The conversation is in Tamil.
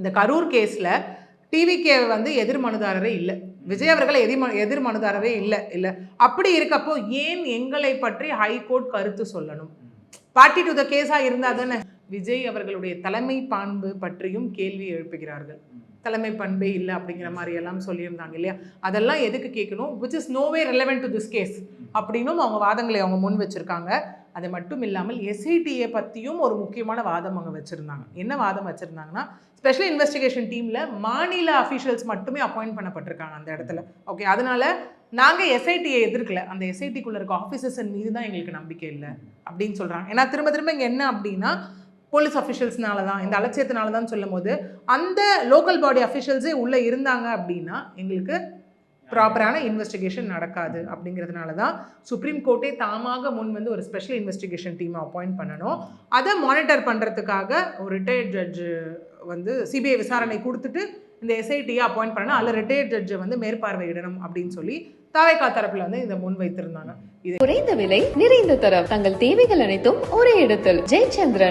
இந்த கரூர் கேஸில் டிவிகே வந்து எதிர் மனுதாரரே இல்லை, விஜய் அவர்கள் எதிர் மனுதாரரே இல்லை. அப்படி இருக்கப்போ ஏன் எங்களை பற்றி ஹைகோர்ட் கருத்து சொல்லணும்? பார்ட்டி டு த கேஸாக இருந்தால் தானே. விஜய் அவர்களுடைய தலைமை பண்பு பற்றியும் கேள்வி எழுப்புகிறார்கள். தலைமை பண்பே இல்லை அப்படிங்கிற மாதிரி எல்லாம் சொல்லியிருந்தாங்க இல்லையா? அதெல்லாம் எதுக்கு கேட்கணும்? Which is no way relevant to this case அப்படின்னும் அவங்க வாதங்களை அவங்க முன் வச்சுருக்காங்க. அது மட்டும் இல்லாமல் எஸ்ஐடியை பற்றியும் ஒரு முக்கியமான வாதம் அவங்க வச்சுருந்தாங்க. என்ன வாதம் வச்சுருந்தாங்கன்னா, ஸ்பெஷல் இன்வெஸ்டிகேஷன் டீமில் மாநில அஃபீஷியல்ஸ் மட்டுமே அப்பாயிண்ட் பண்ணப்பட்டிருக்காங்க அந்த இடத்துல. ஓகே, அதனால நாங்கள் எஸ்ஐடியை எதிர்க்கல, அந்த எஸ்ஐடிக்குள்ளே இருக்க ஆஃபீஸர்ஸ் மீது தான் எங்களுக்கு நம்பிக்கை இல்லை அப்படின்னு சொல்கிறாங்க. ஏன்னா திரும்ப இங்கே என்ன அப்படின்னா, போலீஸ் அஃபிஷியல்ஸ்னால தான், இந்த அலட்சியத்தினால தான் சொல்லும் போது அந்த லோக்கல் பாடி அஃபிஷியல்ஸே உள்ளே இருந்தாங்க அப்படின்னா எங்களுக்கு ப்ராப்பரான இன்வெஸ்டிகேஷன் நடக்காது. அப்படிங்கிறதுனால தான் சுப்ரீம் கோர்ட்டே தாமாக முன் வந்து ஒரு ஸ்பெஷல் இன்வெஸ்டிகேஷன் டீமை அப்பாயிண்ட் பண்ணணும். அதை மானிட்டர் பண்ணுறதுக்காக ஒரு ரிட்டையர்ட் ஜட்ஜு வந்து சிபிஐ விசாரணை கொடுத்துட்டு இந்த எஸ்ஐடியை அப்பாயிண்ட் பண்ணணும், அதில் ரிட்டையர்ட் ஜட்ஜை வந்து மேற்பார்வையிடணும் அப்படின்னு சொல்லி தாவேகா தரப்புல வந்து இதை முன் வைத்திருந்தாங்க. குறைந்த விலை நிறைந்த தரம், தங்கள் தேவைகள் அனைத்தும் ஒரே இடத்தில். ஜெயச்சந்திரன்.